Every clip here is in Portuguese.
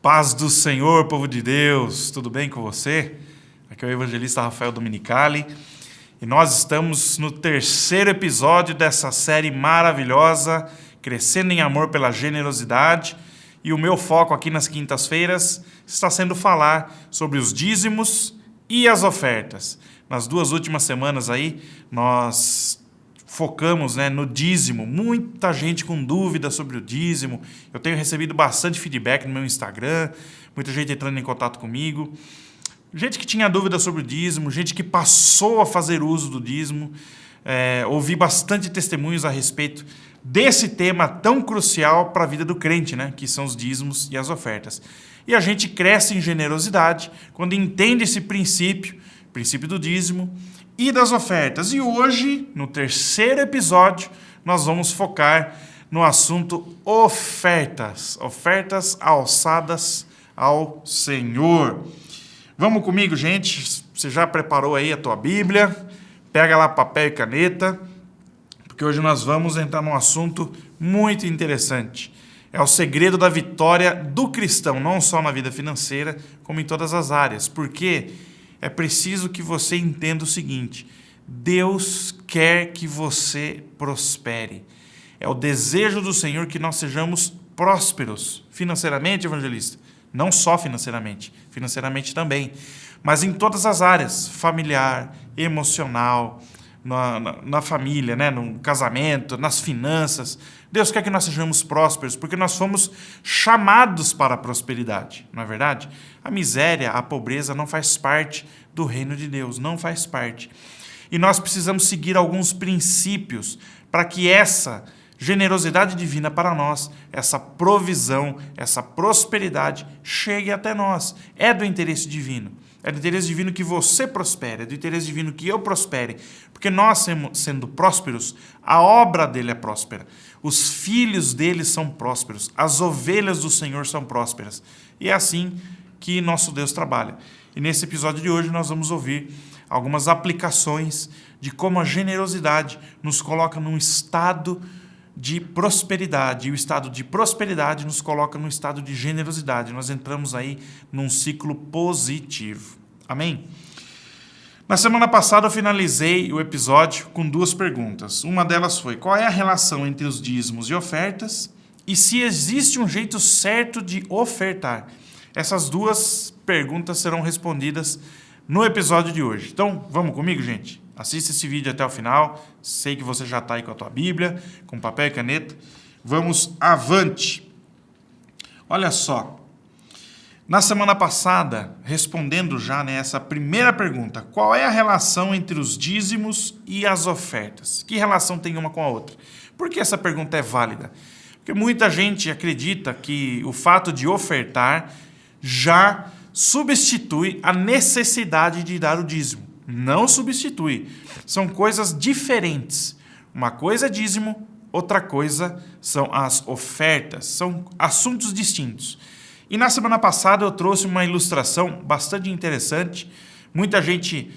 Paz do Senhor, povo de Deus, tudo bem com você? Aqui é o evangelista Rafael Dominicali e nós estamos no terceiro episódio dessa série maravilhosa, Crescendo em Amor pela Generosidade, e o meu foco aqui nas quintas-feiras está sendo falar sobre os dízimos e as ofertas. Nas duas últimas semanas aí, nós focamos no dízimo, muita gente com dúvida sobre o dízimo. Eu tenho recebido bastante feedback no meu Instagram, muita gente entrando em contato comigo, gente que tinha dúvida sobre o dízimo, gente que passou a fazer uso do dízimo. Ouvi bastante testemunhos a respeito desse tema tão crucial para a vida do crente, que são os dízimos e as ofertas. E a gente cresce em generosidade quando entende esse princípio do dízimo e das ofertas. E hoje, no terceiro episódio, nós vamos focar no assunto ofertas. Ofertas alçadas ao Senhor. Vamos comigo, gente? Você já preparou aí a tua Bíblia? Pega lá papel e caneta, porque hoje nós vamos entrar num assunto muito interessante. É o segredo da vitória do cristão, não só na vida financeira, como em todas as áreas. Porque é preciso que você entenda o seguinte: Deus quer que você prospere. É o desejo do Senhor que nós sejamos prósperos financeiramente, evangelista. Não só financeiramente também, mas em todas as áreas, familiar, emocional, na família, no casamento, nas finanças. Deus quer que nós sejamos prósperos, porque nós fomos chamados para a prosperidade, não é verdade? A miséria, a pobreza não faz parte do reino de Deus, não faz parte. E nós precisamos seguir alguns princípios para que essa generosidade divina para nós, essa provisão, essa prosperidade chegue até nós. É do interesse divino. É do interesse divino que você prospere, é do interesse divino que eu prospere, porque nós, sendo prósperos, a obra dele é próspera. Os filhos dele são prósperos, as ovelhas do Senhor são prósperas. E é assim que nosso Deus trabalha. E nesse episódio de hoje nós vamos ouvir algumas aplicações de como a generosidade nos coloca num estado de prosperidade, e o estado de prosperidade nos coloca num estado de generosidade. Nós entramos aí num ciclo positivo. Amém? Na semana passada eu finalizei o episódio com duas perguntas. Uma delas foi: qual é a relação entre os dízimos e ofertas? E se existe um jeito certo de ofertar? Essas duas perguntas serão respondidas no episódio de hoje. Então, vamos comigo, gente? Assista esse vídeo até o final. Sei que você já está aí com a tua Bíblia, com papel e caneta. Vamos avante. Olha só. Na semana passada, respondendo já essa primeira pergunta, qual é a relação entre os dízimos e as ofertas? Que relação tem uma com a outra? Por que essa pergunta é válida? Porque muita gente acredita que o fato de ofertar já substitui a necessidade de dar o dízimo. Não substitui. São coisas diferentes. Uma coisa é dízimo, outra coisa são as ofertas. São assuntos distintos. E na semana passada eu trouxe uma ilustração bastante interessante. Muita gente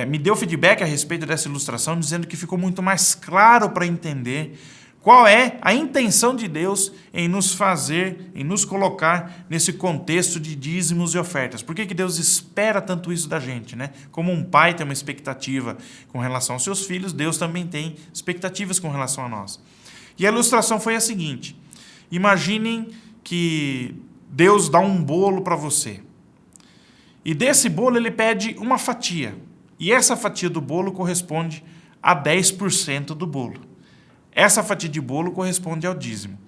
me deu feedback a respeito dessa ilustração, dizendo que ficou muito mais claro para entender qual é a intenção de Deus em nos fazer, em nos colocar nesse contexto de dízimos e ofertas? Por que Deus espera tanto isso da gente, Como um pai tem uma expectativa com relação aos seus filhos, Deus também tem expectativas com relação a nós. E a ilustração foi a seguinte: imaginem que Deus dá um bolo para você. E desse bolo ele pede uma fatia. E essa fatia do bolo corresponde a 10% do bolo. Essa fatia de bolo corresponde ao dízimo.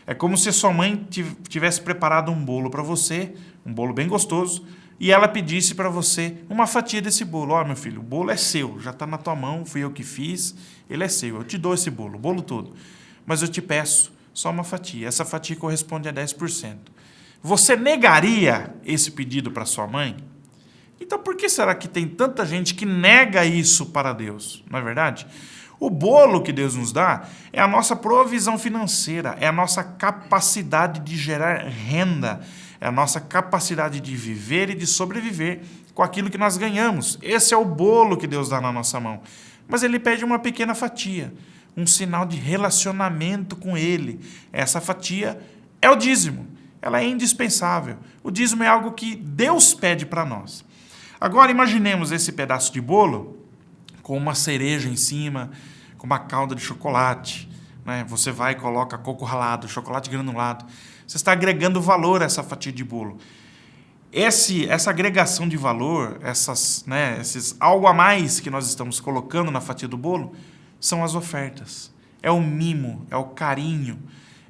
É como se sua mãe tivesse preparado um bolo para você, um bolo bem gostoso, e ela pedisse para você uma fatia desse bolo. Ó, meu filho, o bolo é seu, já está na tua mão, fui eu que fiz, ele é seu, eu te dou esse bolo, o bolo todo. Mas eu te peço só uma fatia. Essa fatia corresponde a 10%. Você negaria esse pedido para sua mãe? Então por que será que tem tanta gente que nega isso para Deus? Não é verdade? O bolo que Deus nos dá é a nossa provisão financeira, é a nossa capacidade de gerar renda, é a nossa capacidade de viver e de sobreviver com aquilo que nós ganhamos. Esse é o bolo que Deus dá na nossa mão. Mas ele pede uma pequena fatia, um sinal de relacionamento com ele. Essa fatia é o dízimo. ela é indispensável. O dízimo é algo que Deus pede para nós. Agora imaginemos esse pedaço de bolo com uma cereja em cima, com uma calda de chocolate, né? Você vai e coloca coco ralado, chocolate granulado. Você está agregando valor a essa fatia de bolo. Essa agregação de valor, esses algo a mais que nós estamos colocando na fatia do bolo, são as ofertas. É o mimo, é o carinho,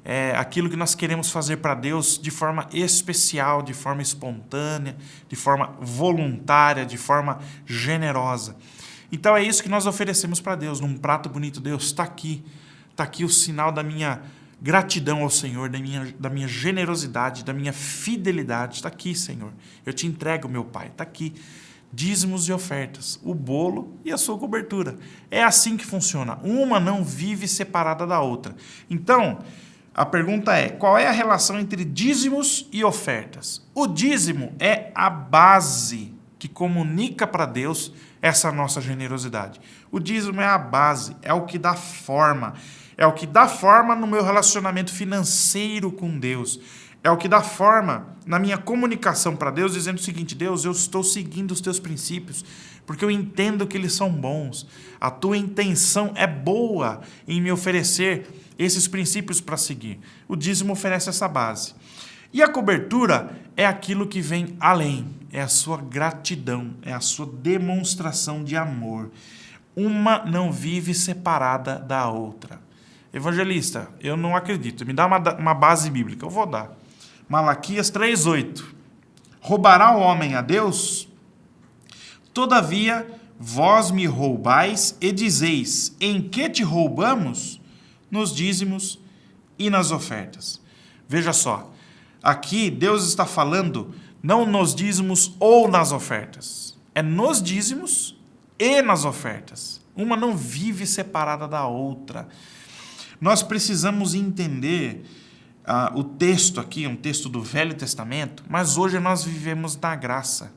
é aquilo que nós queremos fazer para Deus de forma especial, de forma espontânea, de forma voluntária, de forma generosa. Então é isso que nós oferecemos para Deus, num prato bonito. Deus, está aqui o sinal da minha gratidão ao Senhor, da minha generosidade, da minha fidelidade. Está aqui, Senhor. Eu te entrego, meu Pai. Está aqui. Dízimos e ofertas, o bolo e a sua cobertura. É assim que funciona. Uma não vive separada da outra. Então, a pergunta é, qual é a relação entre dízimos e ofertas? O dízimo é a base que comunica para Deus essa nossa generosidade. O dízimo é a base, é o que dá forma. É o que dá forma no meu relacionamento financeiro com Deus. É o que dá forma na minha comunicação para Deus, dizendo o seguinte: Deus, eu estou seguindo os teus princípios, porque eu entendo que eles são bons. A tua intenção é boa em me oferecer esses princípios para seguir. O dízimo oferece essa base. E a cobertura é aquilo que vem além, é a sua gratidão, é a sua demonstração de amor. Uma não vive separada da outra. Evangelista, eu não acredito. Me dá uma base bíblica. Eu vou dar. Malaquias 3:8. Roubará o homem a Deus? Todavia, vós me roubais e dizeis, em que te roubamos? Nos dízimos e nas ofertas. Veja só, aqui Deus está falando não nos dízimos ou nas ofertas. É nos dízimos e nas ofertas. Uma não vive separada da outra. Nós precisamos entender o texto aqui, é um texto do Velho Testamento, mas hoje nós vivemos na graça.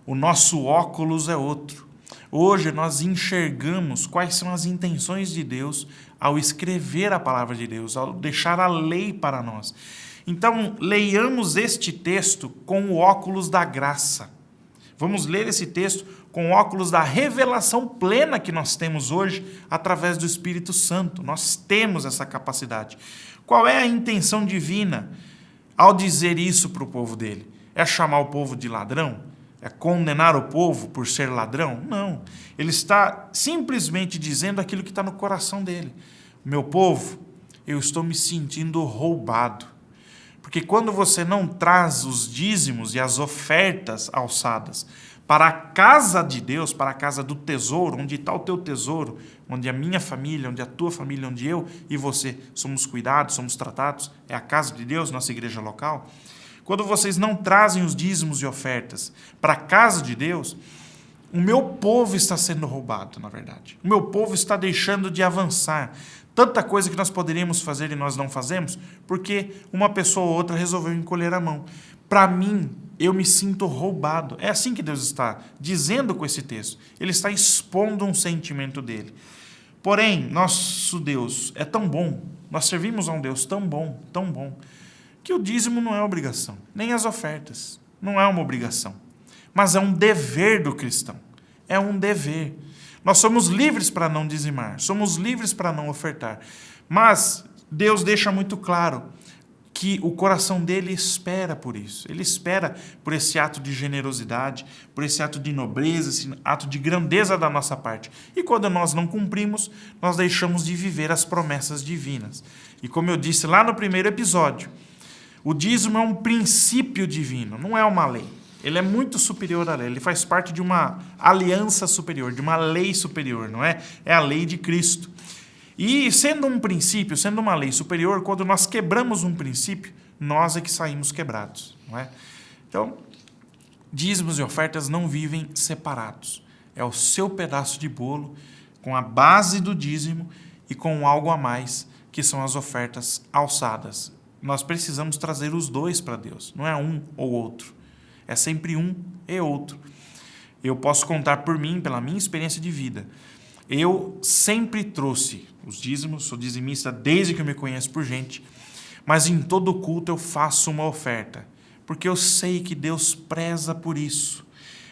O nosso óculos é outro. Hoje nós enxergamos quais são as intenções de Deus ao escrever a palavra de Deus, ao deixar a lei para nós. Então, leiamos este texto com o óculos da graça. Vamos ler esse texto com o óculos da revelação plena que nós temos hoje através do Espírito Santo. Nós temos essa capacidade. Qual é a intenção divina ao dizer isso para o povo dele? É chamar o povo de ladrão? É condenar o povo por ser ladrão? Não. Ele está simplesmente dizendo aquilo que está no coração dele. Meu povo, eu estou me sentindo roubado. Porque quando você não traz os dízimos e as ofertas alçadas para a casa de Deus, para a casa do tesouro, onde está o teu tesouro, onde a minha família, onde a tua família, onde eu e você somos cuidados, somos tratados, é a casa de Deus, nossa igreja local. Quando vocês não trazem os dízimos e ofertas para a casa de Deus, o meu povo está sendo roubado, na verdade. O meu povo está deixando de avançar. Tanta coisa que nós poderíamos fazer e nós não fazemos, porque uma pessoa ou outra resolveu encolher a mão. Para mim, eu me sinto roubado. É assim que Deus está dizendo com esse texto. Ele está expondo um sentimento dele. Porém, nosso Deus é tão bom, nós servimos a um Deus tão bom, que o dízimo não é obrigação, nem as ofertas. Não é uma obrigação, mas é um dever do cristão. É um dever. Nós somos livres para não dizimar, somos livres para não ofertar. Mas Deus deixa muito claro que o coração dele espera por isso. Ele espera por esse ato de generosidade, por esse ato de nobreza, esse ato de grandeza da nossa parte. E quando nós não cumprimos, nós deixamos de viver as promessas divinas. E como eu disse lá no primeiro episódio, o dízimo é um princípio divino, não é uma lei. Ele é muito superior à lei, ele faz parte de uma aliança superior, de uma lei superior, não é? É a lei de Cristo. E sendo um princípio, sendo uma lei superior, quando nós quebramos um princípio, nós é que saímos quebrados, não é? Então, dízimos e ofertas não vivem separados. É o seu pedaço de bolo com a base do dízimo e com algo a mais, que são as ofertas alçadas. Nós precisamos trazer os dois para Deus, não é um ou outro. É sempre um e outro. Eu posso contar por mim, pela minha experiência de vida. Eu sempre trouxe os dízimos, sou dizimista desde que eu me conheço por gente, mas em todo culto eu faço uma oferta, porque eu sei que Deus preza por isso.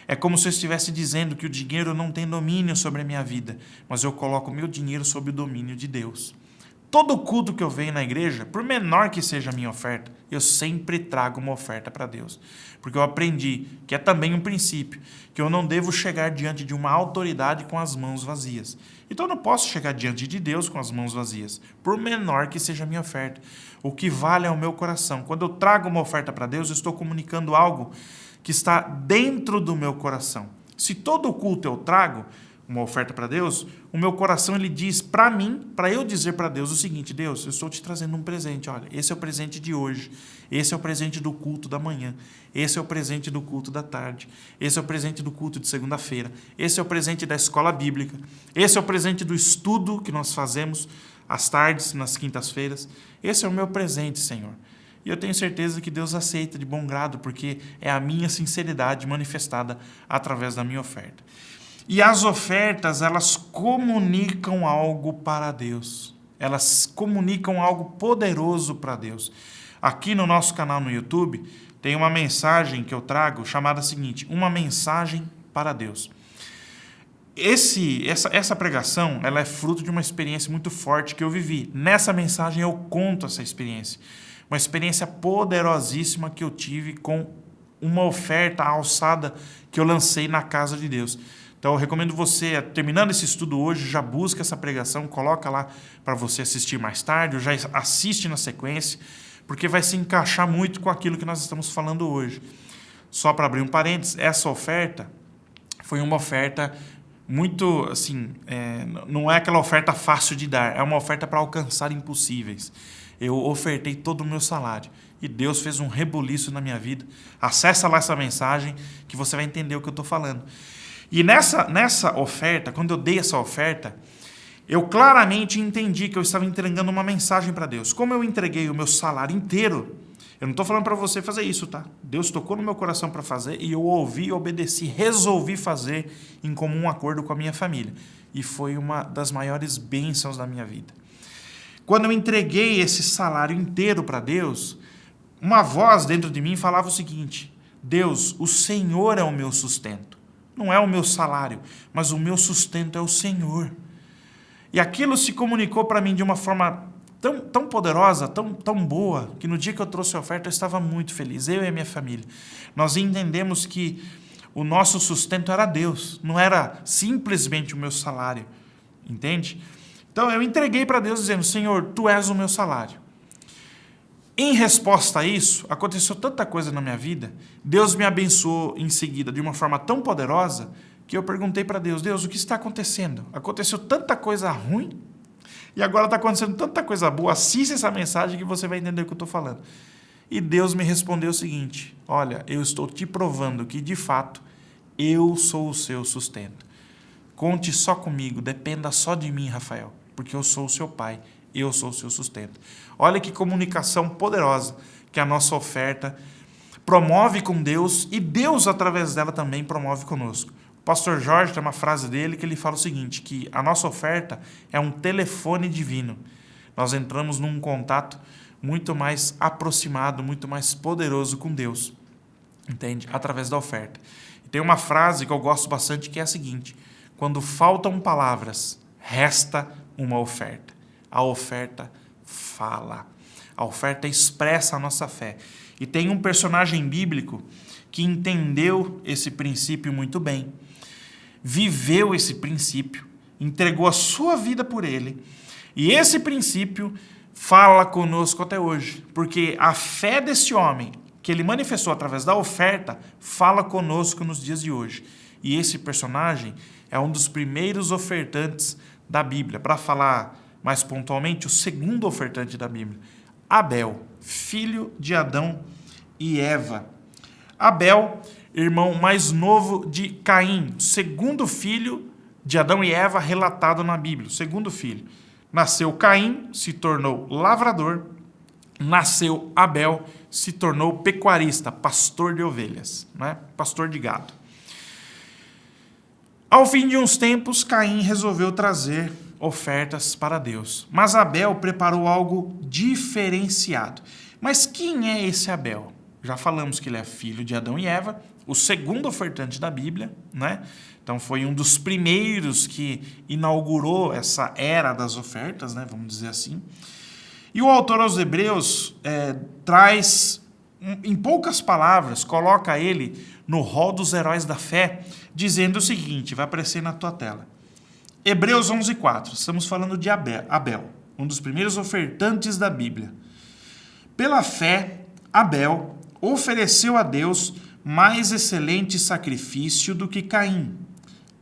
É como se eu estivesse dizendo que o dinheiro não tem domínio sobre a minha vida, mas eu coloco o meu dinheiro sob o domínio de Deus. Todo culto que eu venho na igreja, por menor que seja a minha oferta, eu sempre trago uma oferta para Deus. Porque eu aprendi, que é também um princípio, que eu não devo chegar diante de uma autoridade com as mãos vazias. Então eu não posso chegar diante de Deus com as mãos vazias, por menor que seja a minha oferta. O que vale é o meu coração. Quando eu trago uma oferta para Deus, eu estou comunicando algo que está dentro do meu coração. Se todo culto eu trago uma oferta para Deus, o meu coração ele diz para mim, para eu dizer para Deus o seguinte: Deus, eu estou te trazendo um presente, olha, esse é o presente de hoje, esse é o presente do culto da manhã, esse é o presente do culto da tarde, esse é o presente do culto de segunda-feira, esse é o presente da escola bíblica, esse é o presente do estudo que nós fazemos às tardes, nas quintas-feiras, esse é o meu presente, Senhor. E eu tenho certeza que Deus aceita de bom grado, porque é a minha sinceridade manifestada através da minha oferta. E as ofertas, elas comunicam algo para Deus. Elas comunicam algo poderoso para Deus. Aqui no nosso canal no YouTube, tem uma mensagem que eu trago chamada seguinte: uma mensagem para Deus. Essa pregação, ela é fruto de uma experiência muito forte que eu vivi. Nessa mensagem eu conto essa experiência. Uma experiência poderosíssima que eu tive com uma oferta alçada que eu lancei na casa de Deus. Então eu recomendo você, terminando esse estudo hoje, já busca essa pregação, coloca lá para você assistir mais tarde, ou já assiste na sequência, porque vai se encaixar muito com aquilo que nós estamos falando hoje. Só para abrir um parênteses, essa oferta foi uma oferta muito, assim, não é aquela oferta fácil de dar, é uma oferta para alcançar impossíveis. Eu ofertei todo o meu salário e Deus fez um rebuliço na minha vida. Acessa lá essa mensagem que você vai entender o que eu estou falando. E nessa oferta, quando eu dei essa oferta, eu claramente entendi que eu estava entregando uma mensagem para Deus. Como eu entreguei o meu salário inteiro, eu não estou falando para você fazer isso, tá? Deus tocou no meu coração para fazer e eu ouvi, obedeci, resolvi fazer em comum acordo com a minha família. E foi uma das maiores bênçãos da minha vida. Quando eu entreguei esse salário inteiro para Deus, uma voz dentro de mim falava o seguinte: Deus, o Senhor é o meu sustento. Não é o meu salário, mas o meu sustento é o Senhor. E aquilo se comunicou para mim de uma forma tão poderosa, tão boa, que no dia que eu trouxe a oferta eu estava muito feliz, eu e a minha família. Nós entendemos que o nosso sustento era Deus, não era simplesmente o meu salário, entende? Então eu entreguei para Deus dizendo: Senhor, Tu és o meu salário. Em resposta a isso, aconteceu tanta coisa na minha vida, Deus me abençoou em seguida de uma forma tão poderosa, que eu perguntei para Deus: Deus, o que está acontecendo? Aconteceu tanta coisa ruim, e agora está acontecendo tanta coisa boa. Assista essa mensagem que você vai entender o que eu estou falando. E Deus me respondeu o seguinte: olha, eu estou te provando que, de fato, eu sou o seu sustento. Conte só comigo, dependa só de mim, Rafael, porque eu sou o seu pai, eu sou o seu sustento. Olha que comunicação poderosa que a nossa oferta promove com Deus e Deus, através dela, também promove conosco. O pastor Jorge tem uma frase dele que ele fala o seguinte, que a nossa oferta é um telefone divino. Nós entramos num contato muito mais aproximado, muito mais poderoso com Deus, entende? Através da oferta. E tem uma frase que eu gosto bastante que é a seguinte: quando faltam palavras, resta uma oferta. A oferta fala. A oferta expressa a nossa fé. E tem um personagem bíblico que entendeu esse princípio muito bem, viveu esse princípio, entregou a sua vida por ele, e esse princípio fala conosco até hoje, porque a fé desse homem, que ele manifestou através da oferta, fala conosco nos dias de hoje. E esse personagem é um dos primeiros ofertantes da Bíblia. Para falar mais pontualmente, o segundo ofertante da Bíblia, Abel, filho de Adão e Eva. Abel, irmão mais novo de Caim, segundo filho de Adão e Eva relatado na Bíblia, segundo filho. Nasceu Caim, se tornou lavrador. Nasceu Abel, se tornou pecuarista, pastor de ovelhas, né? Pastor de gado. Ao fim de uns tempos, Caim resolveu trazer ofertas para Deus. Mas Abel preparou algo diferenciado. Mas quem é esse Abel? Já falamos que ele é filho de Adão e Eva, o segundo ofertante da Bíblia, né? Então foi um dos primeiros que inaugurou essa era das ofertas, né? Vamos dizer assim. E o autor aos Hebreus traz, em poucas palavras, coloca ele no rol dos heróis da fé, dizendo o seguinte, vai aparecer na tua tela. Hebreus 11:4, estamos falando de Abel, um dos primeiros ofertantes da Bíblia. Pela fé, Abel ofereceu a Deus mais excelente sacrifício do que Caim,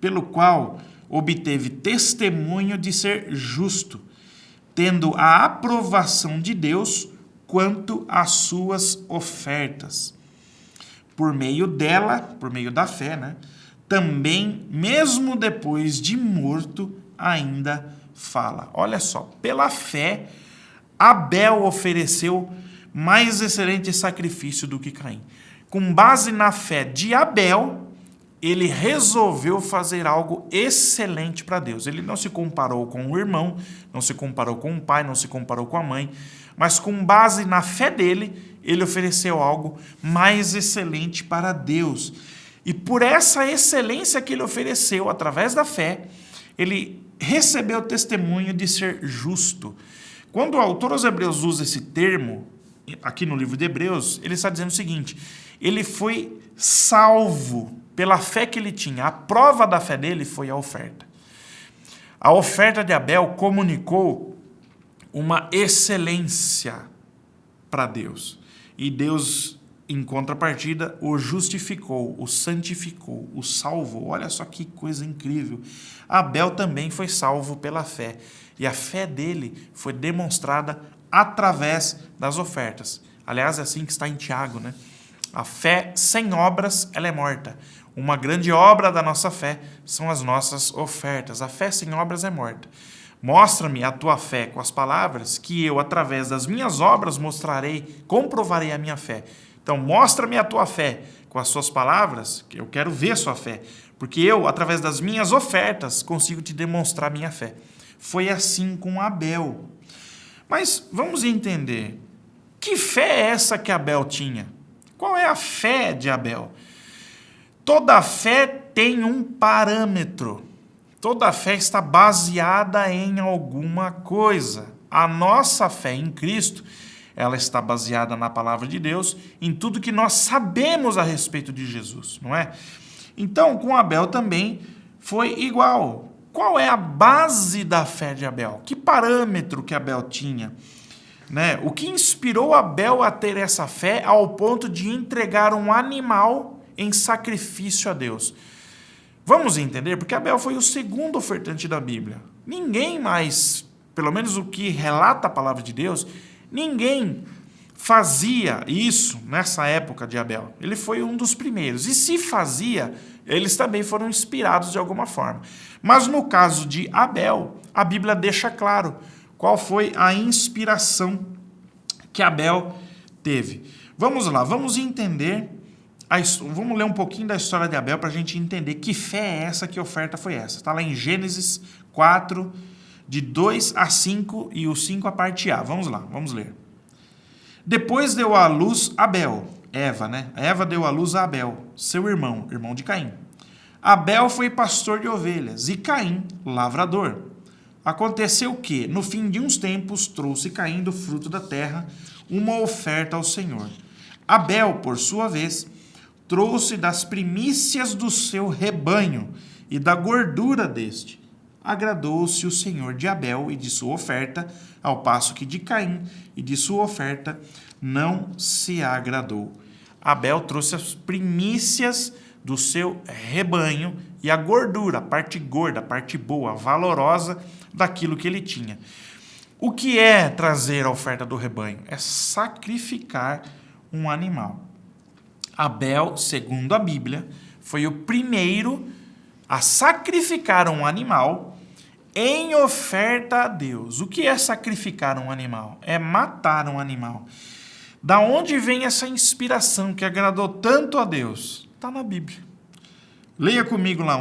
pelo qual obteve testemunho de ser justo, tendo a aprovação de Deus quanto às suas ofertas. Por meio dela, por meio da fé, né, também, mesmo depois de morto, ainda fala. Olha só, pela fé, Abel ofereceu mais excelente sacrifício do que Caim. Com base na fé de Abel, ele resolveu fazer algo excelente para Deus. Ele não se comparou com o irmão, não se comparou com o pai, não se comparou com a mãe, mas com base na fé dele, ele ofereceu algo mais excelente para Deus. E por essa excelência que ele ofereceu através da fé, ele recebeu o testemunho de ser justo. Quando o autor aos Hebreus usa esse termo, aqui no livro de Hebreus, ele está dizendo o seguinte, ele foi salvo pela fé que ele tinha. A prova da fé dele foi a oferta. A oferta de Abel comunicou uma excelência para Deus. E Deus, em contrapartida, o justificou, o santificou, o salvou. Olha só que coisa incrível. Abel também foi salvo pela fé. E a fé dele foi demonstrada através das ofertas. Aliás, é assim que está em Tiago, né? A fé sem obras, ela é morta. Uma grande obra da nossa fé são as nossas ofertas. A fé sem obras é morta. Mostra-me a tua fé com as palavras, que eu, através das minhas obras, comprovarei a minha fé. Então, mostra-me a tua fé com as suas palavras, que eu quero ver a sua fé. Porque eu, através das minhas ofertas, consigo te demonstrar a minha fé. Foi assim com Abel. Mas vamos entender, que fé é essa que Abel tinha? Qual é a fé de Abel? Toda fé tem um parâmetro. Toda fé está baseada em alguma coisa. A nossa fé em Cristo, ela está baseada na palavra de Deus, em tudo que nós sabemos a respeito de Jesus, não é? Então, com Abel também foi igual. Qual é a base da fé de Abel? Que parâmetro que Abel tinha? Né? O que inspirou Abel a ter essa fé ao ponto de entregar um animal em sacrifício a Deus? Vamos entender, porque Abel foi o segundo ofertante da Bíblia. Ninguém mais, pelo menos o que relata a palavra de Deus, ninguém fazia isso nessa época de Abel. Ele foi um dos primeiros. E se fazia, eles também foram inspirados de alguma forma. Mas no caso de Abel, a Bíblia deixa claro qual foi a inspiração que Abel teve. Vamos lá, vamos entender, vamos ler um pouquinho da história de Abel para a gente entender que fé é essa, que oferta foi essa. Está lá em Gênesis 4, de 2 a 5 e o 5 a parte A. Vamos lá, vamos ler. Depois deu à luz Abel, Eva, né? Eva deu à luz a Abel, seu irmão de Caim. Abel foi pastor de ovelhas e Caim, lavrador. Aconteceu que, no fim de uns tempos, trouxe Caim do fruto da terra uma oferta ao Senhor. Abel, por sua vez, trouxe das primícias do seu rebanho e da gordura deste. Agradou-se o Senhor de Abel e de sua oferta, ao passo que de Caim e de sua oferta não se agradou. Abel trouxe as primícias do seu rebanho e a gordura, a parte gorda, a parte boa, valorosa daquilo que ele tinha. O que é trazer a oferta do rebanho? É sacrificar um animal. Abel, segundo a Bíblia, foi o primeiro a sacrificar um animal em oferta a Deus. O que é sacrificar um animal? É matar um animal. Da onde vem essa inspiração que agradou tanto a Deus? Está na Bíblia. Leia comigo lá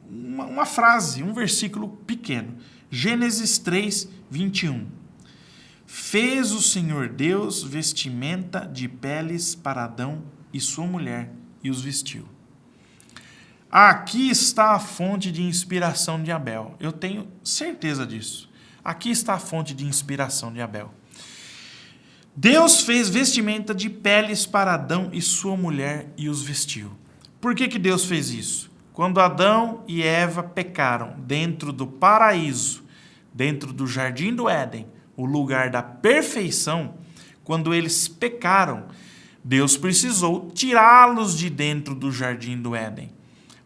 uma frase, um versículo pequeno. Gênesis 3, 21. Fez o Senhor Deus vestimenta de peles para Adão e sua mulher e os vestiu. Aqui está a fonte de inspiração de Abel. Eu tenho certeza disso. Aqui está a fonte de inspiração de Abel. Deus fez vestimenta de peles para Adão e sua mulher e os vestiu. Por que Deus fez isso? Quando Adão e Eva pecaram dentro do paraíso, dentro do jardim do Éden, o lugar da perfeição, quando eles pecaram, Deus precisou tirá-los de dentro do jardim do Éden,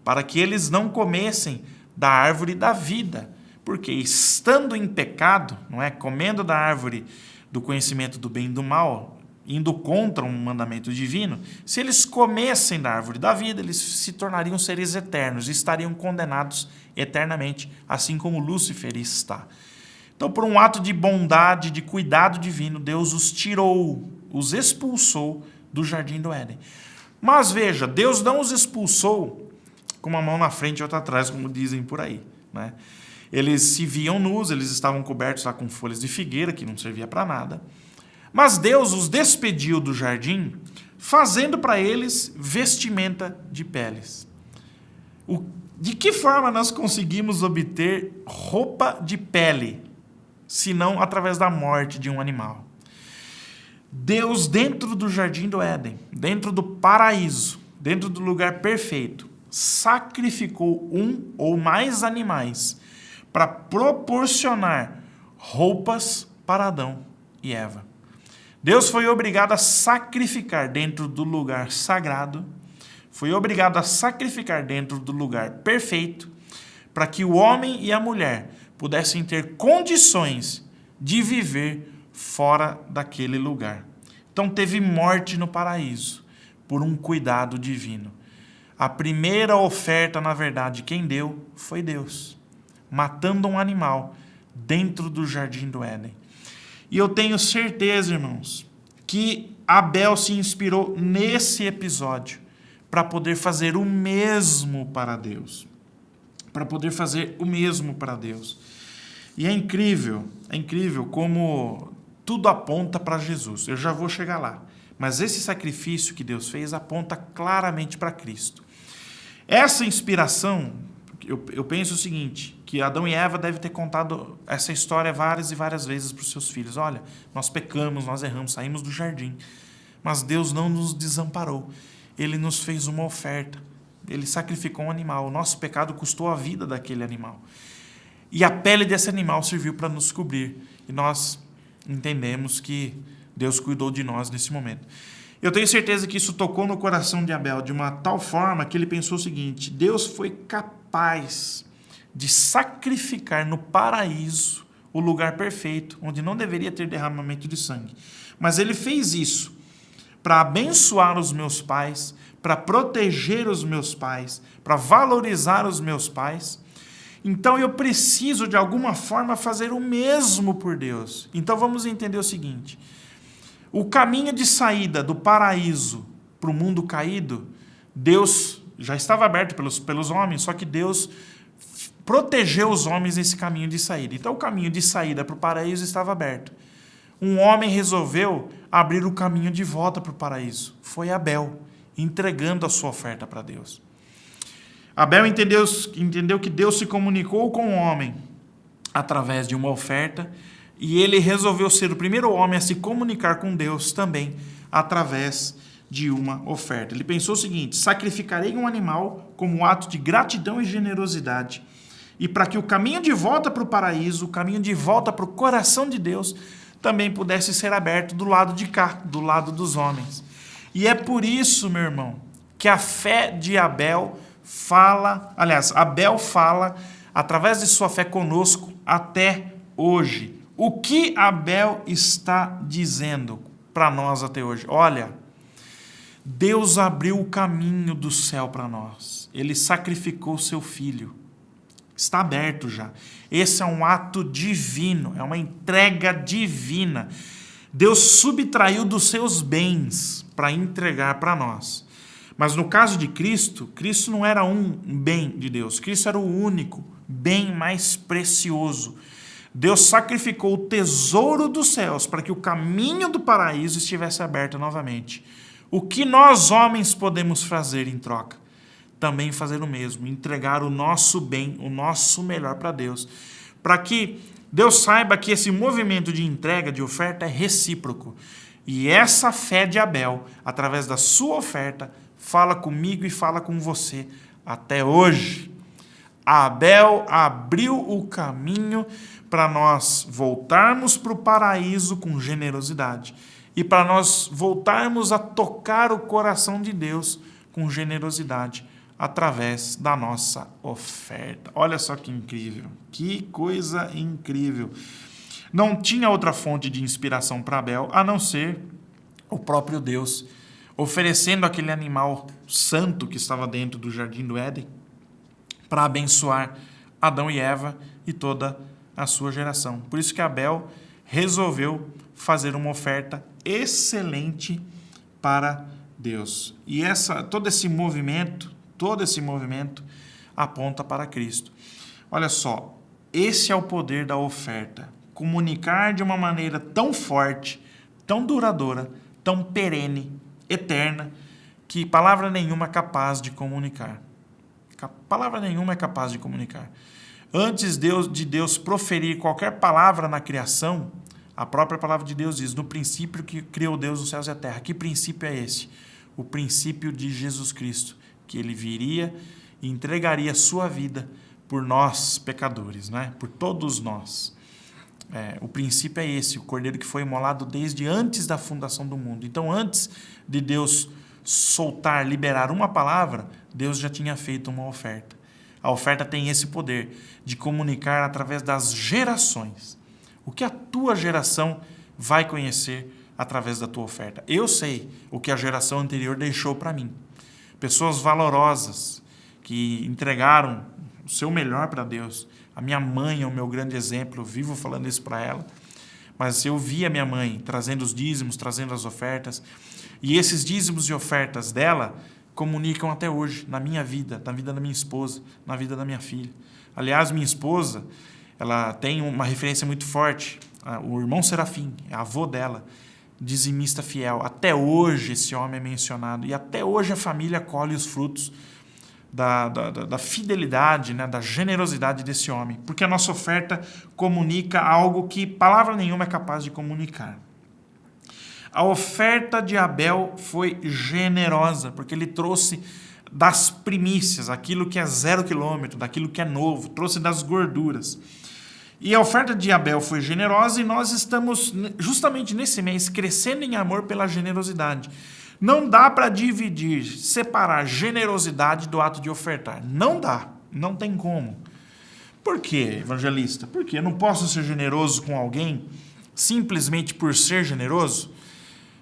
para que eles não comessem da árvore da vida, porque estando em pecado, não é, comendo da árvore do conhecimento do bem e do mal, indo contra um mandamento divino, se eles comessem da árvore da vida, eles se tornariam seres eternos e estariam condenados eternamente, assim como Lúcifer está. Então, por um ato de bondade, de cuidado divino, Deus os tirou, os expulsou do jardim do Éden. Mas veja, Deus não os expulsou com uma mão na frente e outra atrás, como dizem por aí, né? Eles se viam nus, eles estavam cobertos lá com folhas de figueira, que não servia para nada. Mas Deus os despediu do jardim, fazendo para eles vestimenta de peles. De que forma nós conseguimos obter roupa de pele, se não através da morte de um animal? Deus, dentro do jardim do Éden, dentro do paraíso, dentro do lugar perfeito, sacrificou um ou mais animais para proporcionar roupas para Adão e Eva. Deus foi obrigado a sacrificar dentro do lugar sagrado, foi obrigado a sacrificar dentro do lugar perfeito, para que o homem e a mulher pudessem ter condições de viver fora daquele lugar. Então teve morte no paraíso, por um cuidado divino. A primeira oferta, na verdade, quem deu foi Deus, matando um animal dentro do jardim do Éden. E eu tenho certeza, irmãos, que Abel se inspirou nesse episódio para poder fazer o mesmo para Deus. Para poder fazer o mesmo para Deus. E é incrível como tudo aponta para Jesus. Eu já vou chegar lá. Mas esse sacrifício que Deus fez aponta claramente para Cristo. Essa inspiração, eu penso o seguinte, que Adão e Eva devem ter contado essa história várias e várias vezes para os seus filhos. Olha, nós pecamos, nós erramos, saímos do jardim, mas Deus não nos desamparou. Ele nos fez uma oferta, ele sacrificou um animal, o nosso pecado custou a vida daquele animal. E a pele desse animal serviu para nos cobrir. E nós entendemos que Deus cuidou de nós nesse momento. Eu tenho certeza que isso tocou no coração de Abel de uma tal forma que ele pensou o seguinte: Deus foi capaz de sacrificar no paraíso o lugar perfeito, onde não deveria ter derramamento de sangue. Mas ele fez isso para abençoar os meus pais, para proteger os meus pais, para valorizar os meus pais. Então eu preciso de alguma forma fazer o mesmo por Deus. Então vamos entender o seguinte: o caminho de saída do paraíso para o mundo caído, Deus já estava aberto pelos homens, só que Deus protegeu os homens nesse caminho de saída. Então o caminho de saída para o paraíso estava aberto. Um homem resolveu abrir o caminho de volta para o paraíso. Foi Abel, entregando a sua oferta para Deus. Abel entendeu que Deus se comunicou com o homem através de uma oferta, e ele resolveu ser o primeiro homem a se comunicar com Deus também através de uma oferta. Ele pensou o seguinte: sacrificarei um animal como ato de gratidão e generosidade, e para que o caminho de volta para o paraíso, o caminho de volta para o coração de Deus, também pudesse ser aberto do lado de cá, do lado dos homens. E é por isso, meu irmão, que a fé de Abel Abel fala através de sua fé conosco até hoje. O que Abel está dizendo para nós até hoje? Olha, Deus abriu o caminho do céu para nós. Ele sacrificou seu filho. Está aberto já. Esse é um ato divino, é uma entrega divina. Deus subtraiu dos seus bens para entregar para nós. Mas no caso de Cristo, Cristo não era um bem de Deus. Cristo era o único bem mais precioso. Deus sacrificou o tesouro dos céus para que o caminho do paraíso estivesse aberto novamente. O que nós, homens, podemos fazer em troca? Também fazer o mesmo, entregar o nosso bem, o nosso melhor para Deus, para que Deus saiba que esse movimento de entrega, de oferta, é recíproco. E essa fé de Abel, através da sua oferta, fala comigo e fala com você até hoje. Abel abriu o caminho para nós voltarmos para o paraíso com generosidade e para nós voltarmos a tocar o coração de Deus com generosidade através da nossa oferta. Olha só que incrível, que coisa incrível. Não tinha outra fonte de inspiração para Abel a não ser o próprio Deus, oferecendo aquele animal santo que estava dentro do jardim do Éden para abençoar Adão e Eva e toda a sua geração. Por isso que Abel resolveu fazer uma oferta excelente para Deus. E todo esse movimento aponta para Cristo. Olha só, esse é o poder da oferta. Comunicar de uma maneira tão forte, tão duradoura, tão perene, eterna, que palavra nenhuma é capaz de comunicar. Palavra nenhuma é capaz de comunicar. Antes de Deus proferir qualquer palavra na criação, a própria palavra de Deus diz, no princípio que criou Deus os céus e a terra. Que princípio é esse? O princípio de Jesus Cristo, que ele viria e entregaria a sua vida por nós, pecadores, né? Por todos nós. O princípio é esse, o cordeiro que foi imolado desde antes da fundação do mundo. Então, antes de Deus liberar uma palavra, Deus já tinha feito uma oferta. A oferta tem esse poder de comunicar através das gerações. O que a tua geração vai conhecer através da tua oferta? Eu sei o que a geração anterior deixou para mim. Pessoas valorosas que entregaram o seu melhor para Deus. A minha mãe é o meu grande exemplo, eu vivo falando isso para ela. Mas eu vi a minha mãe trazendo os dízimos, trazendo as ofertas. E esses dízimos e ofertas dela comunicam até hoje, na minha vida, na vida da minha esposa, na vida da minha filha. Aliás, minha esposa, ela tem uma referência muito forte. O irmão Serafim, avô dela, dizimista fiel. Até hoje esse homem é mencionado. E até hoje a família colhe os frutos da fidelidade, né, da generosidade desse homem. Porque a nossa oferta comunica algo que palavra nenhuma é capaz de comunicar. A oferta de Abel foi generosa, porque ele trouxe das primícias, aquilo que é 0 quilômetro, daquilo que é novo, trouxe das gorduras. E a oferta de Abel foi generosa e nós estamos, justamente nesse mês, crescendo em amor pela generosidade. Não dá para dividir, separar generosidade do ato de ofertar. Não dá, não tem como. Por quê, evangelista? Porque eu não posso ser generoso com alguém simplesmente por ser generoso?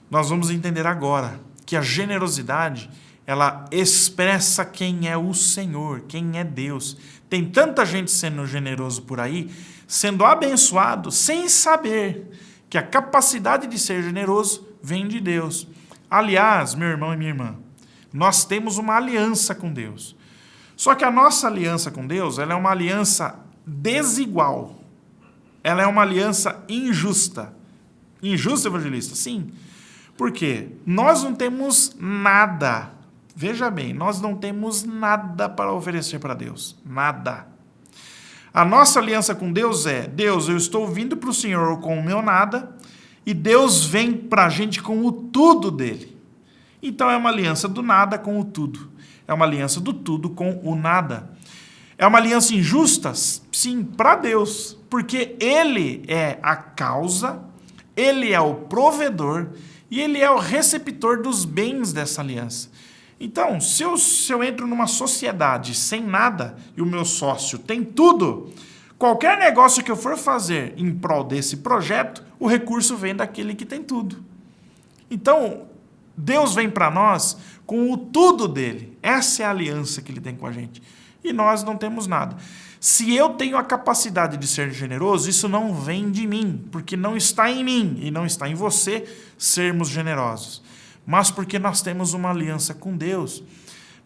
Nós vamos entender agora que a generosidade, ela expressa quem é o Senhor, quem é Deus. Tem tanta gente sendo generoso por aí, sendo abençoado, sem saber que a capacidade de ser generoso vem de Deus. Aliás, meu irmão e minha irmã, nós temos uma aliança com Deus. Só que a nossa aliança com Deus, ela é uma aliança desigual. Ela é uma aliança injusta. Injusta, evangelista? Sim. Por quê? Nós não temos nada. Veja bem, nós não temos nada para oferecer para Deus. Nada. A nossa aliança com Deus é: Deus, eu estou vindo para o Senhor com o meu nada, e Deus vem para a gente com o tudo dele. Então é uma aliança do nada com o tudo. É uma aliança do tudo com o nada. É uma aliança injusta? Sim, para Deus. Porque Ele é a causa, Ele é o provedor e Ele é o receptor dos bens dessa aliança. Então, se eu entro numa sociedade sem nada e o meu sócio tem tudo, qualquer negócio que eu for fazer em prol desse projeto, o recurso vem daquele que tem tudo. Então, Deus vem para nós com o tudo dele. Essa é a aliança que ele tem com a gente. E nós não temos nada. Se eu tenho a capacidade de ser generoso, isso não vem de mim, porque não está em mim e não está em você sermos generosos. Mas porque nós temos uma aliança com Deus.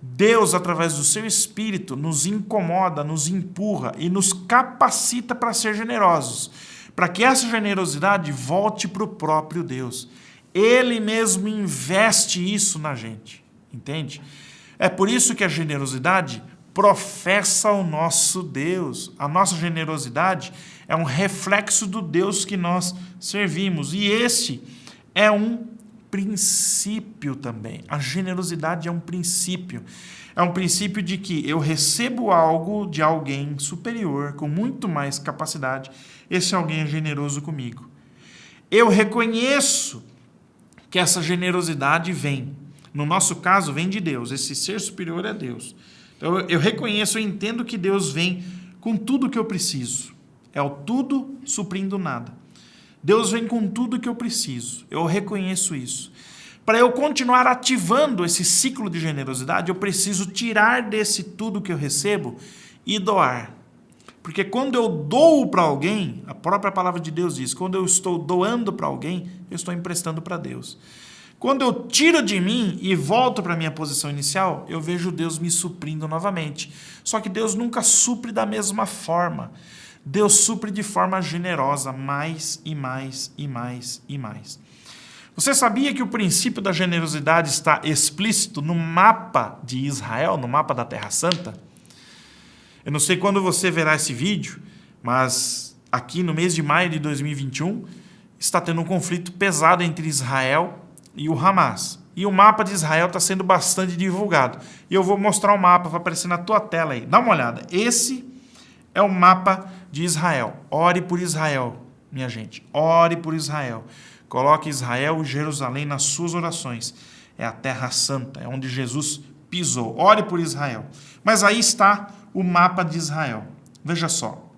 Deus, através do seu Espírito, nos incomoda, nos empurra e nos capacita para ser generosos, para que essa generosidade volte para o próprio Deus. Ele mesmo investe isso na gente, entende? É por isso que a generosidade professa o nosso Deus. A nossa generosidade é um reflexo do Deus que nós servimos. E esse é um princípio também. A generosidade é um princípio. É um princípio de que eu recebo algo de alguém superior, com muito mais capacidade. Esse alguém é generoso comigo. Eu reconheço que essa generosidade vem. No nosso caso, vem de Deus. Esse ser superior é Deus. Então, eu reconheço, eu entendo que Deus vem com tudo que eu preciso. É o tudo suprindo nada. Deus vem com tudo que eu preciso. Eu reconheço isso. Para eu continuar ativando esse ciclo de generosidade, eu preciso tirar desse tudo que eu recebo e doar. Porque quando eu dou para alguém, a própria palavra de Deus diz, quando eu estou doando para alguém, eu estou emprestando para Deus. Quando eu tiro de mim e volto para a minha posição inicial, eu vejo Deus me suprindo novamente. Só que Deus nunca supre da mesma forma. Deus supre de forma generosa, mais e mais e mais e mais. Você sabia que o princípio da generosidade está explícito no mapa de Israel, no mapa da Terra Santa? Eu não sei quando você verá esse vídeo, mas aqui no mês de maio de 2021 está tendo um conflito pesado entre Israel e o Hamas. E o mapa de Israel está sendo bastante divulgado. E eu vou mostrar o mapa, vai aparecer na tua tela aí. Dá uma olhada. Esse é o mapa de Israel. Ore por Israel, minha gente. Ore por Israel. Coloque Israel e Jerusalém nas suas orações. É a Terra Santa, é onde Jesus pisou. Ore por Israel. Mas aí está o mapa de Israel. Veja só.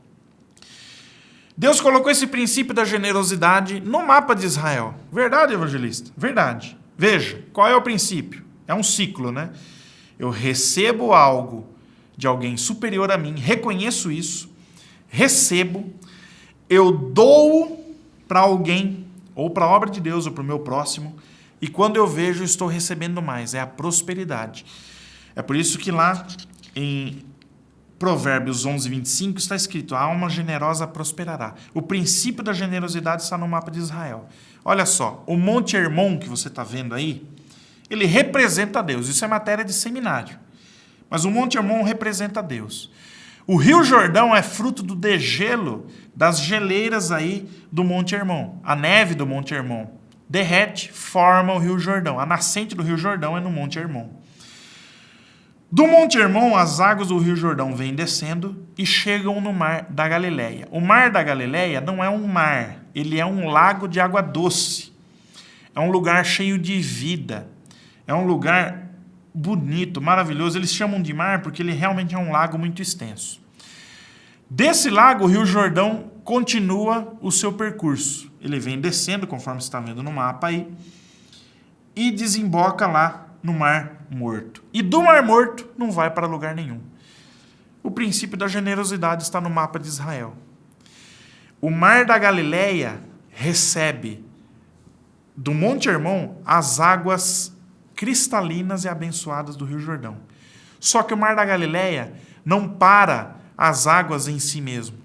Deus colocou esse princípio da generosidade no mapa de Israel. Verdade, evangelista? Verdade. Veja, qual é o princípio? É um ciclo, né? Eu recebo algo de alguém superior a mim, reconheço isso, recebo, eu dou para alguém, ou para a obra de Deus, ou para o meu próximo, e quando eu vejo, eu estou recebendo mais. É a prosperidade. É por isso que lá em Provérbios 11, 25 está escrito, a alma generosa prosperará. O princípio da generosidade está no mapa de Israel. Olha só, o Monte Hermon que você está vendo aí, ele representa Deus. Isso é matéria de seminário. Mas o Monte Hermon representa Deus. O Rio Jordão é fruto do degelo das geleiras aí do Monte Hermon. A neve do Monte Hermon derrete, forma o Rio Jordão. A nascente do Rio Jordão é no Monte Hermon. Do Monte Hermon, as águas do Rio Jordão vêm descendo e chegam no Mar da Galileia. O Mar da Galileia não é um mar, ele é um lago de água doce. É um lugar cheio de vida. É um lugar bonito, maravilhoso. Eles chamam de mar porque ele realmente é um lago muito extenso. Desse lago, o Rio Jordão continua o seu percurso. Ele vem descendo, conforme você está vendo no mapa aí, e desemboca lá no Mar Morto. E do Mar Morto não vai para lugar nenhum. O princípio da generosidade está no mapa de Israel. O Mar da Galileia recebe do Monte Hermon as águas cristalinas e abençoadas do Rio Jordão. Só que o Mar da Galileia não para as águas em si mesmo.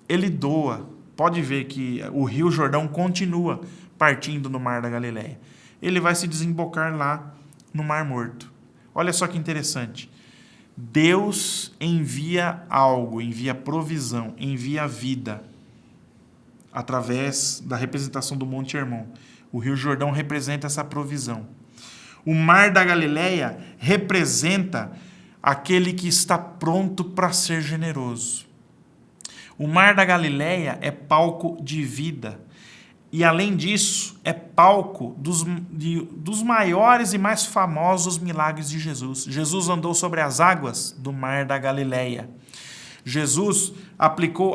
Ele doa. Pode ver que o Rio Jordão continua partindo no Mar da Galileia. Ele vai se desembocar lá no Mar Morto. Olha só que interessante. Deus envia algo, envia provisão, envia vida através da representação do Monte Hermon. O Rio Jordão representa essa provisão. O Mar da Galileia representa aquele que está pronto para ser generoso. O Mar da Galileia é palco de vida. E, além disso, é palco dos maiores e mais famosos milagres de Jesus. Jesus andou sobre as águas do Mar da Galileia. Jesus aplicou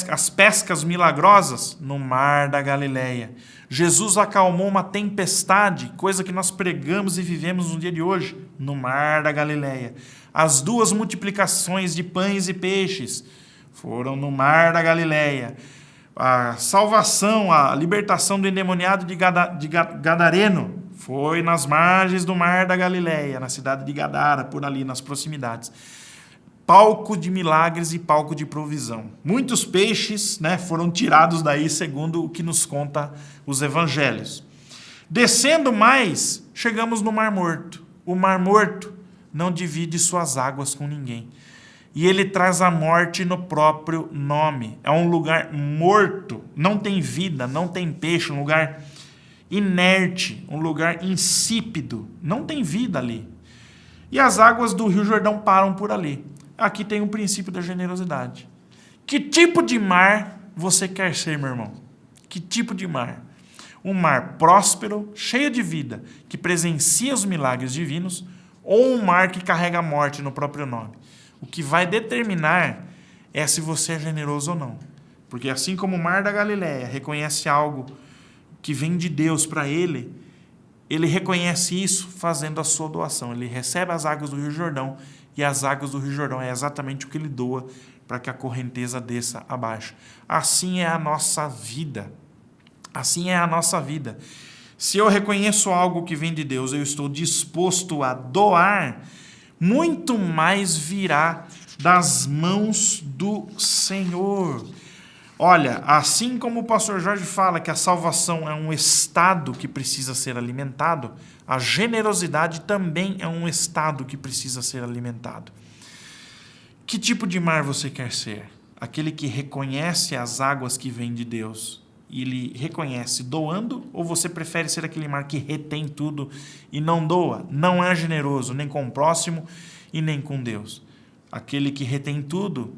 as pescas milagrosas no Mar da Galileia. Jesus acalmou uma tempestade, coisa que nós pregamos e vivemos no dia de hoje, no Mar da Galileia. As 2 multiplicações de pães e peixes foram no Mar da Galileia. A salvação, a libertação do endemoniado de Gadareno foi nas margens do mar da Galileia, na cidade de Gadara, por ali, nas proximidades. Palco de milagres e palco de provisão. Muitos peixes, né, foram tirados daí, segundo o que nos conta os evangelhos. Descendo mais, chegamos no Mar Morto. O Mar Morto não divide suas águas com ninguém. E ele traz a morte no próprio nome. É um lugar morto, não tem vida, não tem peixe, um lugar inerte, um lugar insípido, não tem vida ali. E as águas do Rio Jordão param por ali. Aqui tem o princípio da generosidade. Que tipo de mar você quer ser, meu irmão? Que tipo de mar? Um mar próspero, cheio de vida, que presencia os milagres divinos, ou um mar que carrega a morte no próprio nome? O que vai determinar é se você é generoso ou não. Porque assim como o Mar da Galileia reconhece algo que vem de Deus para ele reconhece isso fazendo a sua doação. Ele recebe as águas do Rio Jordão, e as águas do Rio Jordão é exatamente o que ele doa para que a correnteza desça abaixo. Assim é a nossa vida. Assim é a nossa vida. Se eu reconheço algo que vem de Deus, eu estou disposto a doar, muito mais virá das mãos do Senhor. Olha, assim como o pastor Jorge fala que a salvação é um estado que precisa ser alimentado, a generosidade também é um estado que precisa ser alimentado. Que tipo de mar você quer ser? Aquele que reconhece as águas que vêm de Deus e ele reconhece doando, ou você prefere ser aquele mar que retém tudo e não doa? Não é generoso nem com o próximo e nem com Deus. Aquele que retém tudo,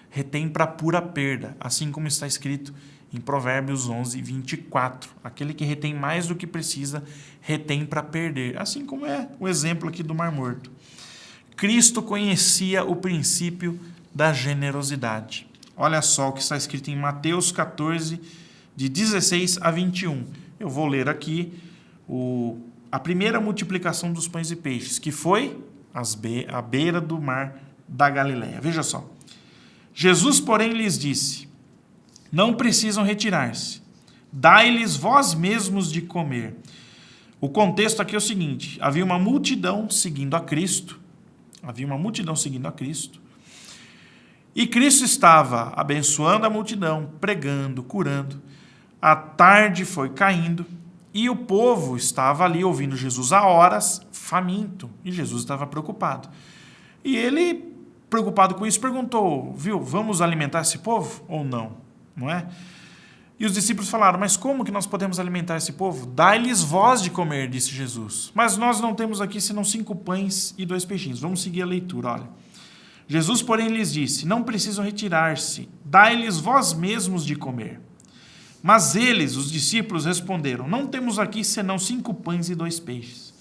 retém para pura perda, assim como está escrito em Provérbios 11, 24. Aquele que retém mais do que precisa, retém para perder. Assim como é o exemplo aqui do Mar Morto. Cristo conhecia o princípio da generosidade. Olha só o que está escrito em Mateus 14, de 16 a 21. Eu vou ler aqui a primeira multiplicação dos pães e peixes, que foi à beira do mar da Galileia. Veja só. Jesus, porém, lhes disse: não precisam retirar-se. Dai-lhes vós mesmos de comer. O contexto aqui é o seguinte: havia uma multidão seguindo a Cristo. E Cristo estava abençoando a multidão, pregando, curando. A tarde foi caindo e o povo estava ali ouvindo Jesus há horas, faminto. E Jesus estava preocupado. E ele, preocupado com isso, perguntou: vamos alimentar esse povo ou não? Não é? E os discípulos falaram: mas como que nós podemos alimentar esse povo? Dai-lhes vós de comer, disse Jesus. Mas nós não temos aqui senão 5 pães e 2 peixinhos. Vamos seguir a leitura, olha. Jesus, porém, lhes disse: não precisam retirar-se, dai-lhes vós mesmos de comer. Mas eles, os discípulos, responderam: não temos aqui senão 5 pães e 2 peixes.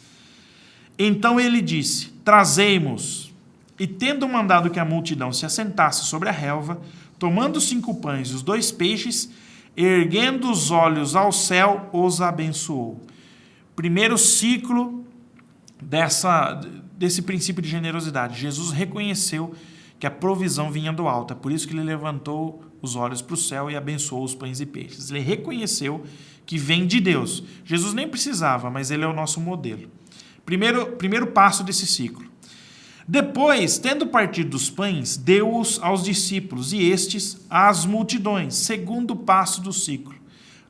Então ele disse: trazei-mos. E tendo mandado que a multidão se assentasse sobre a relva, tomando os 5 pães e os 2 peixes, erguendo os olhos ao céu, os abençoou. Primeiro ciclo desse princípio de generosidade. Jesus reconheceu que a provisão vinha do alto. É por isso que ele levantou os olhos para o céu e abençoou os pães e peixes. Ele reconheceu que vem de Deus. Jesus nem precisava, mas ele é o nosso modelo. Primeiro passo desse ciclo. Depois, tendo partido dos pães, deu-os aos discípulos e estes às multidões. Segundo passo do ciclo.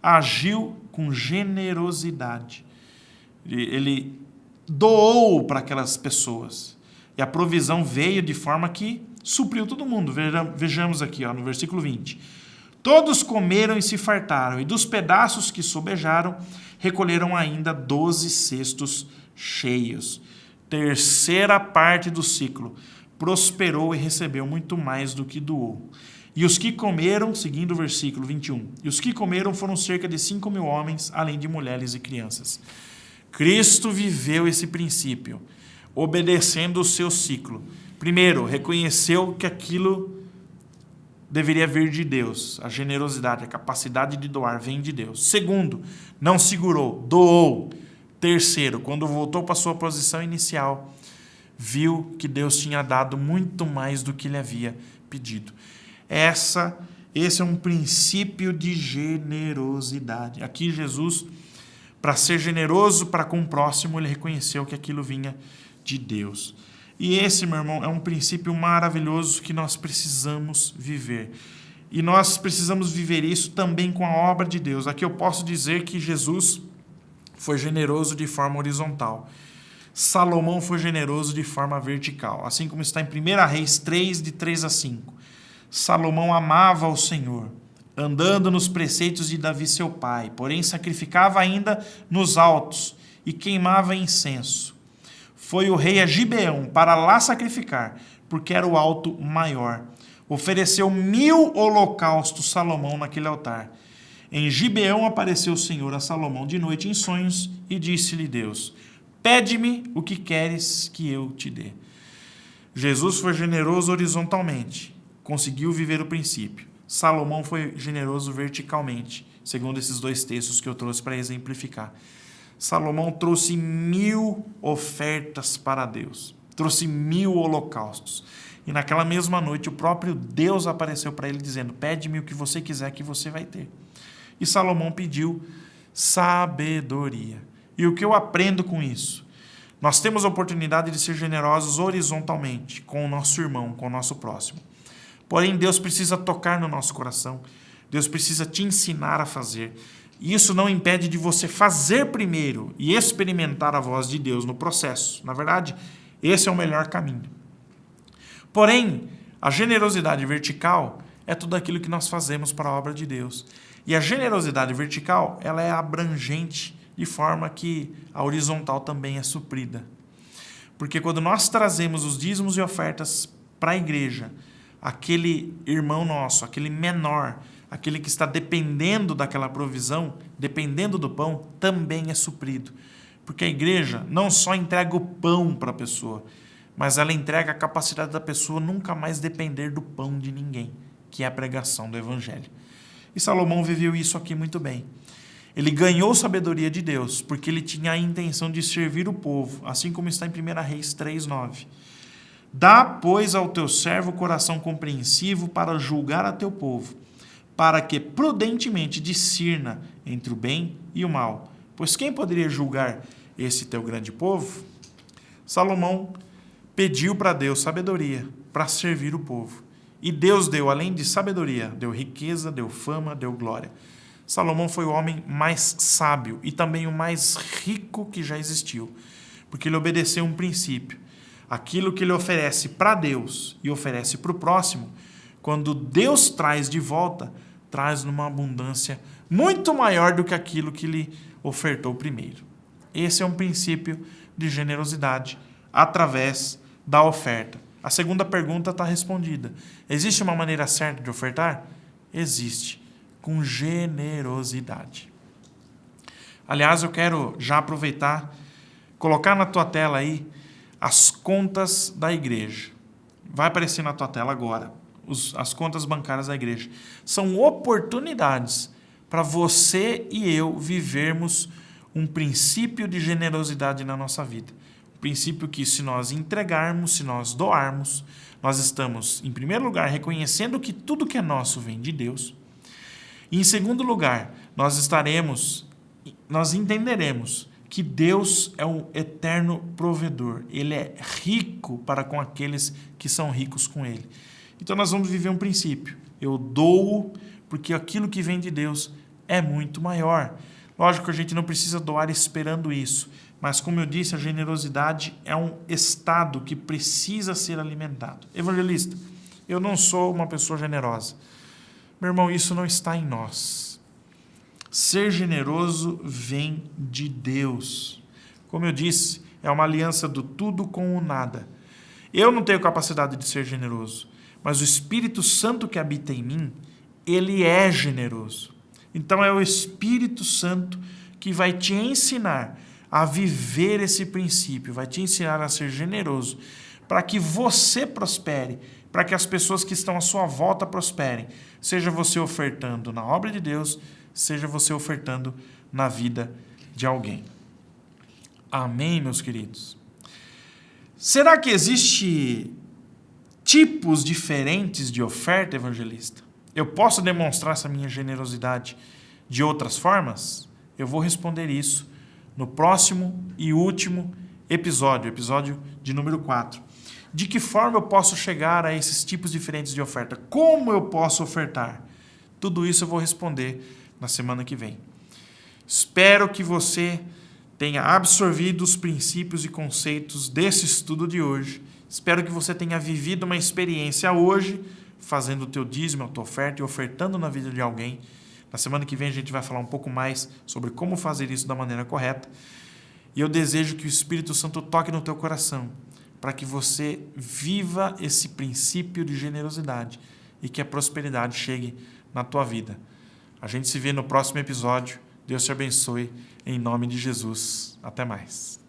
Agiu com generosidade. Ele doou para aquelas pessoas. E a provisão veio de forma que supriu todo mundo. Vejamos aqui, no versículo 20. Todos comeram e se fartaram, e dos pedaços que sobejaram, recolheram ainda 12 cestos cheios. Terceira parte do ciclo. Prosperou e recebeu muito mais do que doou. E os que comeram, seguindo o versículo 21, e os que comeram foram cerca de 5.000 homens, além de mulheres e crianças. Cristo viveu esse princípio, obedecendo o seu ciclo. Primeiro, reconheceu que aquilo deveria vir de Deus. A generosidade, a capacidade de doar vem de Deus. Segundo, não segurou, doou. Terceiro, quando voltou para a sua posição inicial, viu que Deus tinha dado muito mais do que ele havia pedido. Esse é um princípio de generosidade. Aqui Jesus para ser generoso para com o próximo, ele reconheceu que aquilo vinha de Deus. E esse, meu irmão, é um princípio maravilhoso que nós precisamos viver. E nós precisamos viver isso também com a obra de Deus. Aqui eu posso dizer que Jesus foi generoso de forma horizontal. Salomão foi generoso de forma vertical. Assim como está em 1 Reis 3, de 3 a 5. Salomão amava o Senhor, andando nos preceitos de Davi seu pai, porém sacrificava ainda nos altos e queimava incenso. Foi o rei a Gibeão para lá sacrificar, porque era o alto maior. Ofereceu 1000 holocaustos Salomão naquele altar. Em Gibeão apareceu o Senhor a Salomão de noite em sonhos e disse-lhe Deus: pede-me o que queres que eu te dê. Jesus foi generoso horizontalmente, conseguiu viver o princípio. Salomão foi generoso verticalmente, segundo esses dois textos que eu trouxe para exemplificar. Salomão trouxe 1000 ofertas para Deus, trouxe 1000 holocaustos. E naquela mesma noite o próprio Deus apareceu para ele dizendo: pede-me o que você quiser que você vai ter. E Salomão pediu sabedoria. E o que eu aprendo com isso? Nós temos a oportunidade de ser generosos horizontalmente com o nosso irmão, com o nosso próximo. Porém, Deus precisa tocar no nosso coração. Deus precisa te ensinar a fazer. E isso não impede de você fazer primeiro e experimentar a voz de Deus no processo. Na verdade, esse é o melhor caminho. Porém, a generosidade vertical é tudo aquilo que nós fazemos para a obra de Deus. E a generosidade vertical, ela é abrangente, de forma que a horizontal também é suprida. Porque quando nós trazemos os dízimos e ofertas para a igreja, aquele irmão nosso, aquele menor, aquele que está dependendo daquela provisão, dependendo do pão, também é suprido. Porque a igreja não só entrega o pão para a pessoa, mas ela entrega a capacidade da pessoa nunca mais depender do pão de ninguém, que é a pregação do Evangelho. E Salomão viveu isso aqui muito bem. Ele ganhou sabedoria de Deus, porque ele tinha a intenção de servir o povo, assim como está em 1 Reis 3:9. Dá, pois, ao teu servo coração compreensivo para julgar a teu povo, para que prudentemente discirna entre o bem e o mal. Pois quem poderia julgar esse teu grande povo? Salomão pediu para Deus sabedoria para servir o povo. E Deus deu, além de sabedoria, deu riqueza, deu fama, deu glória. Salomão foi o homem mais sábio e também o mais rico que já existiu, porque ele obedeceu um princípio. Aquilo que ele oferece para Deus e oferece para o próximo, quando Deus traz de volta, traz numa abundância muito maior do que aquilo que ele ofertou primeiro. Esse é um princípio de generosidade através da oferta. A segunda pergunta está respondida. Existe uma maneira certa de ofertar? Existe. Com generosidade. Aliás, eu quero já aproveitar, colocar na tua tela aí as contas da igreja. Vai aparecer na tua tela agora, as contas bancárias da igreja. São oportunidades para você e eu vivermos um princípio de generosidade na nossa vida. Um princípio que, se nós entregarmos, se nós doarmos, nós estamos, em primeiro lugar, reconhecendo que tudo que é nosso vem de Deus. E, em segundo lugar, nós entenderemos que Deus é um eterno provedor. Ele é rico para com aqueles que são ricos com Ele. Então nós vamos viver um princípio. Eu dou porque aquilo que vem de Deus é muito maior. Lógico que a gente não precisa doar esperando isso. Mas, como eu disse, a generosidade é um estado que precisa ser alimentado. Evangelista, eu não sou uma pessoa generosa. Meu irmão, isso não está em nós. Ser generoso vem de Deus. Como eu disse, é uma aliança do tudo com o nada. Eu não tenho capacidade de ser generoso, mas o Espírito Santo que habita em mim, ele é generoso. Então é o Espírito Santo que vai te ensinar a viver esse princípio, vai te ensinar a ser generoso, para que você prospere, para que as pessoas que estão à sua volta prosperem, seja você ofertando na obra de Deus, seja você ofertando na vida de alguém. Amém, meus queridos? Será que existe tipos diferentes de oferta, evangelista? Eu posso demonstrar essa minha generosidade de outras formas? Eu vou responder isso no próximo e último episódio de número 4. De que forma eu posso chegar a esses tipos diferentes de oferta? Como eu posso ofertar? Tudo isso eu vou responder na semana que vem. Espero que você tenha absorvido os princípios e conceitos desse estudo de hoje. Espero que você tenha vivido uma experiência hoje, fazendo o teu dízimo, a tua oferta e ofertando na vida de alguém. Na semana que vem a gente vai falar um pouco mais sobre como fazer isso da maneira correta. E eu desejo que o Espírito Santo toque no teu coração, para que você viva esse princípio de generosidade e que a prosperidade chegue na tua vida. A gente se vê no próximo episódio. Deus te abençoe, em nome de Jesus. Até mais.